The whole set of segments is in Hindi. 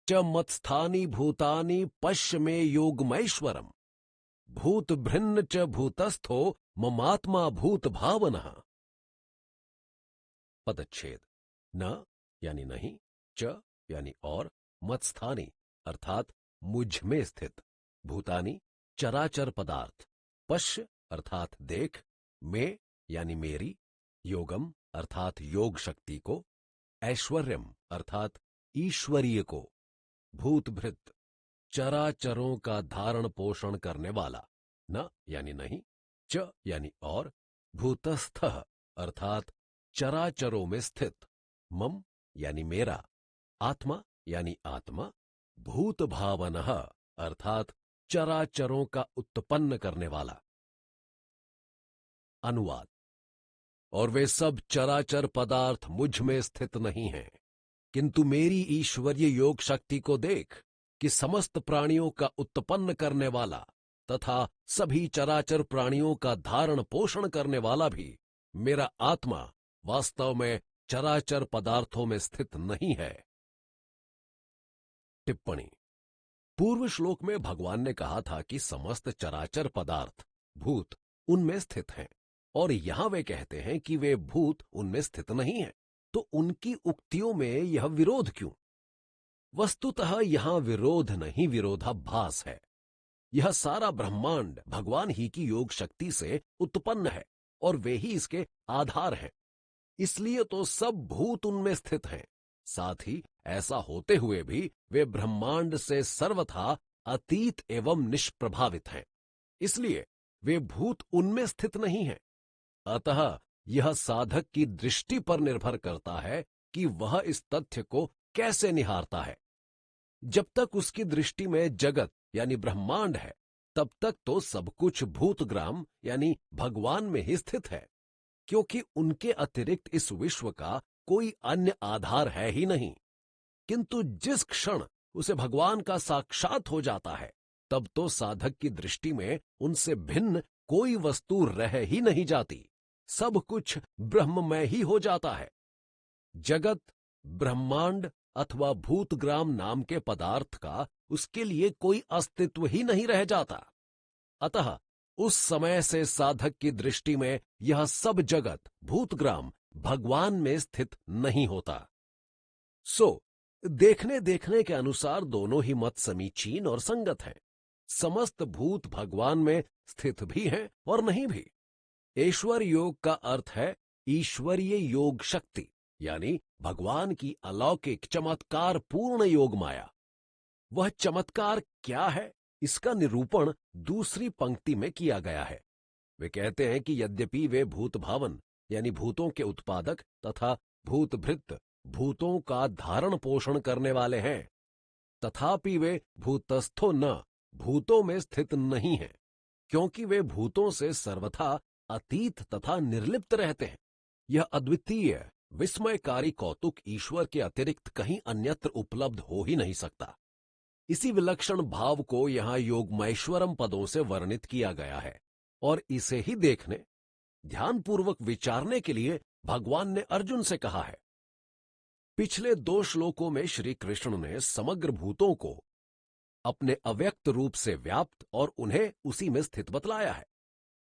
च मत्स्थानि भूतानि पश्य मे योगमैश्वरम भूत भृन्न च भूतस्थो ममात्मा भूत भावनः। पदच्छेद। न यानी नहीं, च यानी और, मत्स्थानी अर्थात मुझ में स्थित, भूतानी चराचर पदार्थ, पश्य अर्थात देख, में यानी मेरी, योगम अर्थात योग शक्ति को, ऐश्वर्यम अर्थात ईश्वरीय को, भूतभृत चराचरों का धारण पोषण करने वाला, न यानी नहीं, च यानी और, भूतस्थः अर्थात चराचरों में स्थित, मम यानी मेरा, आत्मा यानी आत्मा, भूत भावनः अर्थात चराचरों का उत्पन्न करने वाला। अनुवाद। और वे सब चराचर पदार्थ मुझ में स्थित नहीं हैं, किंतु मेरी ईश्वरीय योग शक्ति को देख कि समस्त प्राणियों का उत्पन्न करने वाला तथा सभी चराचर प्राणियों का धारण पोषण करने वाला भी मेरा आत्मा वास्तव में चराचर पदार्थों में स्थित नहीं है। टिप्पणी। पूर्व श्लोक में भगवान ने कहा था कि समस्त चराचर पदार्थ भूत उनमें स्थित हैं, और यहां वे कहते हैं कि वे भूत उनमें स्थित नहीं हैं, तो उनकी उक्तियों में यह विरोध क्यों? वस्तुतः यहां विरोध नहीं, विरोधाभास है। यह सारा ब्रह्मांड भगवान ही की योग शक्ति से उत्पन्न है और वे ही इसके आधार हैं, इसलिए तो सब भूत उनमें स्थित हैं। साथ ही ऐसा होते हुए भी वे ब्रह्मांड से सर्वथा अतीत एवं निष्प्रभावित हैं, इसलिए वे भूत उनमें स्थित नहीं हैं। अतः यह साधक की दृष्टि पर निर्भर करता है कि वह इस तथ्य को कैसे निहारता है। जब तक उसकी दृष्टि में जगत यानी ब्रह्मांड है, तब तक तो सब कुछ भूतग्राम यानी भगवान में ही स्थित है, क्योंकि उनके अतिरिक्त इस विश्व का कोई अन्य आधार है ही नहीं। किंतु जिस क्षण उसे भगवान का साक्षात हो जाता है, तब तो साधक की दृष्टि में उनसे भिन्न कोई वस्तु रह ही नहीं जाती, सब कुछ ब्रह्ममय ही हो जाता है। जगत, ब्रह्मांड अथवा भूतग्राम नाम के पदार्थ का उसके लिए कोई अस्तित्व ही नहीं रह जाता। अतः उस समय से साधक की दृष्टि में यह सब जगत, भूतग्राम भगवान में स्थित नहीं होता। देखने देखने के अनुसार दोनों ही मत समीचीन और संगत हैं। समस्त भूत भगवान में स्थित भी हैं और नहीं भी। ईश्वर योग का अर्थ है ईश्वरीय योग शक्ति, यानी भगवान की अलौकिक चमत्कार पूर्ण योग माया। वह चमत्कार क्या है, इसका निरूपण दूसरी पंक्ति में किया गया है। वे कहते हैं कि यद्यपि वे भूत भावन यानी भूतों के उत्पादक तथा भूतभृत भूतों का धारण पोषण करने वाले हैं, तथापि वे भूतस्थो न भूतों में स्थित नहीं हैं, क्योंकि वे भूतों से सर्वथा अतीत तथा निर्लिप्त रहते हैं। यह अद्वितीय विस्मयकारी कौतुक ईश्वर के अतिरिक्त कहीं अन्यत्र उपलब्ध हो ही नहीं सकता। इसी विलक्षण भाव को यहां योगमैश्वरम पदों से वर्णित किया गया है, और इसे ही देखने, ध्यानपूर्वक विचारने के लिए भगवान ने अर्जुन से कहा है। पिछले 2 श्लोकों में श्री कृष्ण ने समग्र भूतों को अपने अव्यक्त रूप से व्याप्त और उन्हें उसी में स्थित बतलाया है।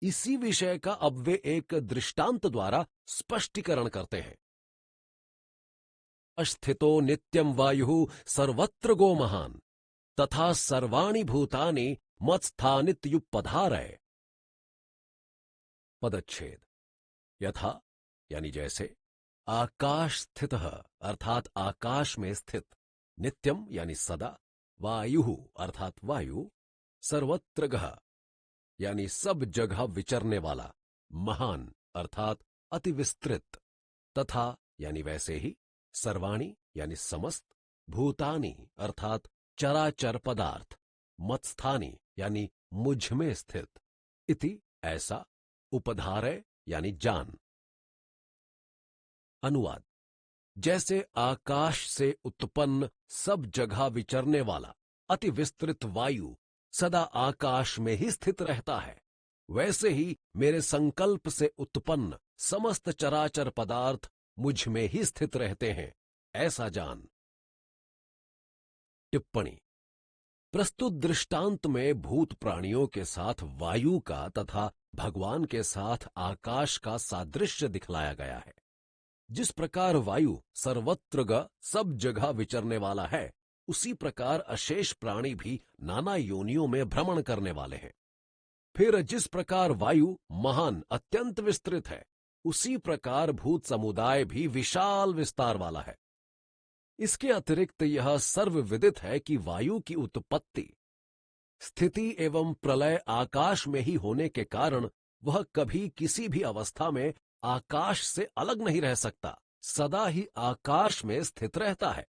इसी विषय का अब वे एक दृष्टांत द्वारा स्पष्टीकरण करते हैं। अस्थितो नित्यम वायुः सर्वत्र गो महान तथा सर्वाणि भूतानि मत्स्थानित्युपधारय। पदच्छेद। यथा यानी जैसे, आकाश स्थितः अर्थात आकाश में स्थित, नित्यम यानी सदा, वायुः अर्थात वायु, सर्वत्र गः यानी सब जगह विचरने वाला, महान अर्थात अति विस्तृत, तथा यानी वैसे ही, सर्वाणि यानी समस्त, भूतानि अर्थात चराचर पदार्थ, मत्स्थानि यानी मुझ में स्थित, इति ऐसा, उपधारय यानी जान। अनुवाद। जैसे आकाश से उत्पन्न सब जगह विचरने वाला अति विस्तृत वायु सदा आकाश में ही स्थित रहता है, वैसे ही मेरे संकल्प से उत्पन्न समस्त चराचर पदार्थ मुझ में ही स्थित रहते हैं, ऐसा जान। टिप्पणी। प्रस्तुत दृष्टांत में भूत प्राणियों के साथ वायु का तथा भगवान के साथ आकाश का सादृश्य दिखलाया गया है। जिस प्रकार वायु सर्वत्र सब जगह विचरने वाला है, उसी प्रकार अशेष प्राणी भी नाना योनियों में भ्रमण करने वाले हैं। फिर जिस प्रकार वायु महान अत्यंत विस्तृत है, उसी प्रकार भूत समुदाय भी विशाल विस्तार वाला है। इसके अतिरिक्त यह सर्वविदित है कि वायु की उत्पत्ति, स्थिति एवं प्रलय आकाश में ही होने के कारण वह कभी किसी भी अवस्था में आकाश से अलग नहीं रह सकता, सदा ही आकाश में स्थित रहता है।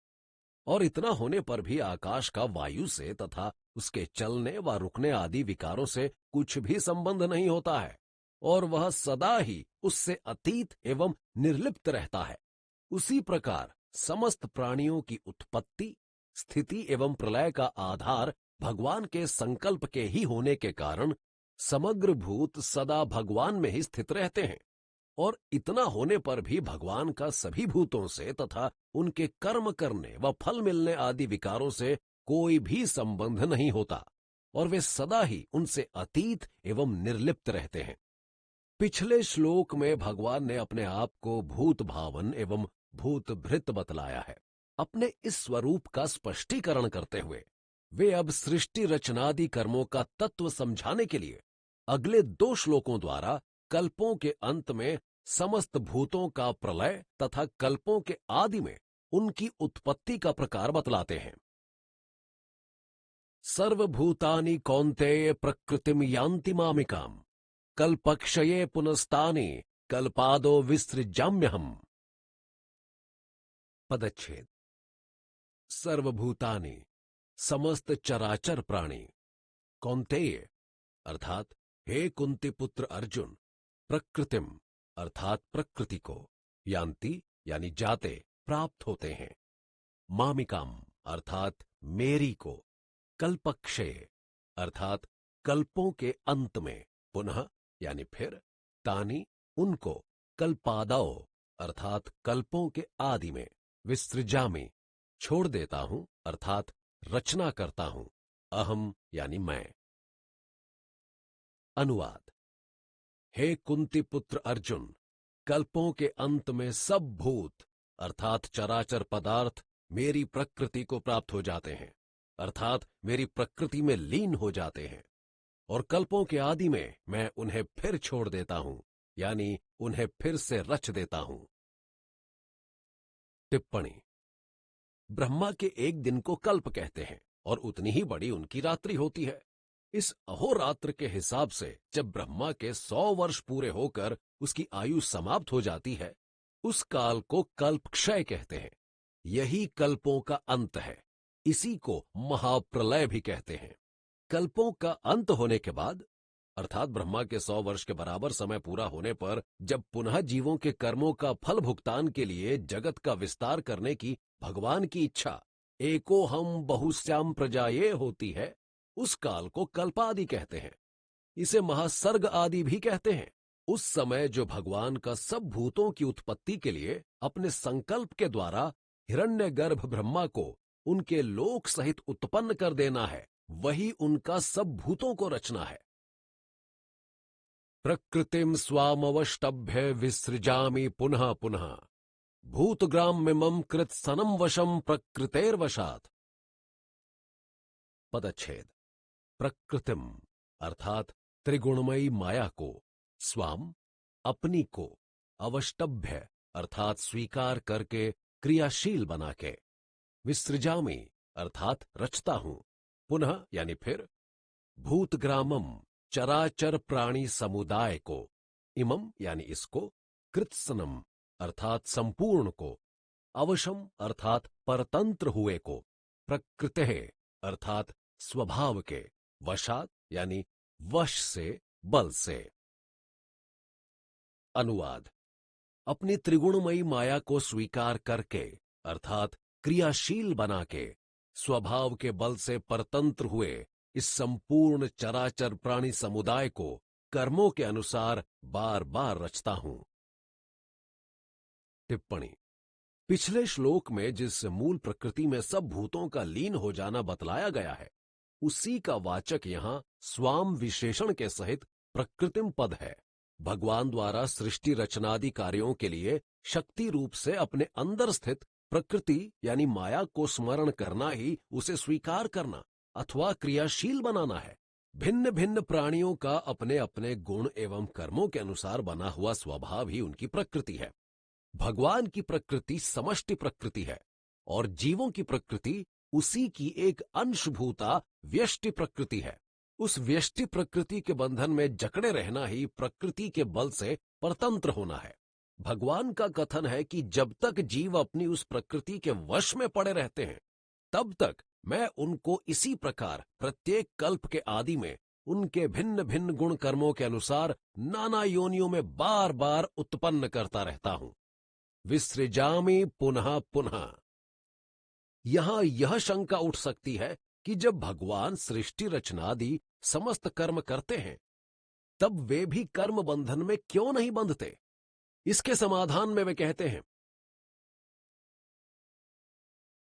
और इतना होने पर भी आकाश का वायु से तथा उसके चलने व रुकने आदि विकारों से कुछ भी संबंध नहीं होता है, और वह सदा ही उससे अतीत एवं निर्लिप्त रहता है। उसी प्रकार समस्त प्राणियों की उत्पत्ति, स्थिति एवं प्रलय का आधार भगवान के संकल्प के ही होने के कारण समग्र भूत सदा भगवान में ही स्थित रहते हैं, और इतना होने पर भी भगवान का सभी भूतों से तथा उनके कर्म करने व फल मिलने आदि विकारों से कोई भी संबंध नहीं होता, और वे सदा ही उनसे अतीत एवं निर्लिप्त रहते हैं। पिछले श्लोक में भगवान ने अपने आप को भूत भावन एवं भूत भृत बतलाया है। अपने इस स्वरूप का स्पष्टीकरण करते हुए वे अब सृष्टि रचनादि कर्मों का तत्व समझाने के लिए अगले 2 श्लोकों द्वारा कल्पों के अंत में समस्त भूतों का प्रलय तथा कल्पों के आदि में उनकी उत्पत्ति का प्रकार बतलाते हैं। सर्वभूतानि कौन्तेय प्रकृतिम यान्ति मामिकाम कल्पक्षये पुनस्तानि कल्पादो विसृजाम्यहम्। पदच्छेद। सर्वभूतानि समस्त चराचर प्राणी, कौन्तेय अर्थात हे कुंती पुत्र अर्जुन, प्रकृतिम अर्थात प्रकृति को, यान्ति यानी जाते, प्राप्त होते हैं, मामिकाम अर्थात मेरी को, कल्पक्षय अर्थात कल्पों के अंत में, पुनः यानी फिर, तानि उनको, कल्पादौ अर्थात कल्पों के आदि में, विसृजामि छोड़ देता हूं अर्थात रचना करता हूं, अहम यानी मैं। अनुवाद। हे कुंती पुत्र अर्जुन, कल्पों के अंत में सब भूत अर्थात चराचर पदार्थ मेरी प्रकृति को प्राप्त हो जाते हैं, अर्थात मेरी प्रकृति में लीन हो जाते हैं, और कल्पों के आदि में मैं उन्हें फिर छोड़ देता हूं, यानी उन्हें फिर से रच देता हूं। टिप्पणी। ब्रह्मा के एक दिन को कल्प कहते हैं, और उतनी ही बड़ी उनकी रात्रि होती है। इस अहोरात्र के हिसाब से जब ब्रह्मा के 100 वर्ष पूरे होकर उसकी आयु समाप्त हो जाती है, उस काल को कल्पक्षय कहते हैं। यही कल्पों का अंत है। इसी को महाप्रलय भी कहते हैं। कल्पों का अंत होने के बाद अर्थात ब्रह्मा के 100 वर्ष के बराबर समय पूरा होने पर जब पुनः जीवों के कर्मों का फल भुगतान के लिए जगत का विस्तार करने की भगवान की इच्छा एको हम बहुश्याम प्रजाये होती है, उस काल को कल्पादि कहते हैं। इसे महासर्ग आदि भी कहते हैं। उस समय जो भगवान का सब भूतों की उत्पत्ति के लिए अपने संकल्प के द्वारा हिरण्यगर्भ ब्रह्मा को उनके लोक सहित उत्पन्न कर देना है, वही उनका सब भूतों को रचना है। प्रकृतिम स्वामवष्टभ्य विसृजामि पुनः पुनः भूतग्राम्यमं कृत सनम वशम प्रकृतेर्वशात्। पदच्छेद। प्रकृतिम अर्थात त्रिगुणमयी माया को, स्वाम अपनी को, अवष्टभ्य अर्थात स्वीकार करके क्रियाशील बना के, विसृजामि अर्थात रचता हूं, पुनः यानी फिर, भूतग्रामम चराचर प्राणी समुदाय को, इमम यानी इसको, कृत्सनम अर्थात संपूर्ण को, अवशम अर्थात परतंत्र हुए को, प्रकृते अर्थात स्वभाव के, वशात यानी वश से, बल से। अनुवाद। अपनी त्रिगुणमयी माया को स्वीकार करके अर्थात क्रियाशील बना के स्वभाव के बल से परतंत्र हुए इस संपूर्ण चराचर प्राणी समुदाय को कर्मों के अनुसार बार बार रचता हूं। टिप्पणी। पिछले श्लोक में जिस मूल प्रकृति में सब भूतों का लीन हो जाना बतलाया गया है, उसी का वाचक यहां स्वाम विशेषण के सहित प्रकृतिम पद है। भगवान द्वारा सृष्टि रचनादि कार्यों के लिए शक्ति रूप से अपने अंदर स्थित प्रकृति यानी माया को स्मरण करना ही उसे स्वीकार करना अथवा क्रियाशील बनाना है। भिन्न भिन्न प्राणियों का अपने अपने गुण एवं कर्मों के अनुसार बना हुआ स्वभाव ही उनकी प्रकृति है। भगवान की प्रकृति समष्टि प्रकृति है और जीवों की प्रकृति उसी की एक अंशभूता व्यष्टि प्रकृति है। उस व्यष्टि प्रकृति के बंधन में जकड़े रहना ही प्रकृति के बल से परतंत्र होना है। भगवान का कथन है कि जब तक जीव अपनी उस प्रकृति के वश में पड़े रहते हैं, तब तक मैं उनको इसी प्रकार प्रत्येक कल्प के आदि में उनके भिन्न भिन्न गुण कर्मों के अनुसार नाना योनियों में बार बार उत्पन्न करता रहता हूं। विसृजामि पुनः पुनः। यहां यह शंका उठ सकती है कि जब भगवान सृष्टि रचनादि समस्त कर्म करते हैं, तब वे भी कर्म बंधन में क्यों नहीं बंधते? इसके समाधान में वे कहते हैं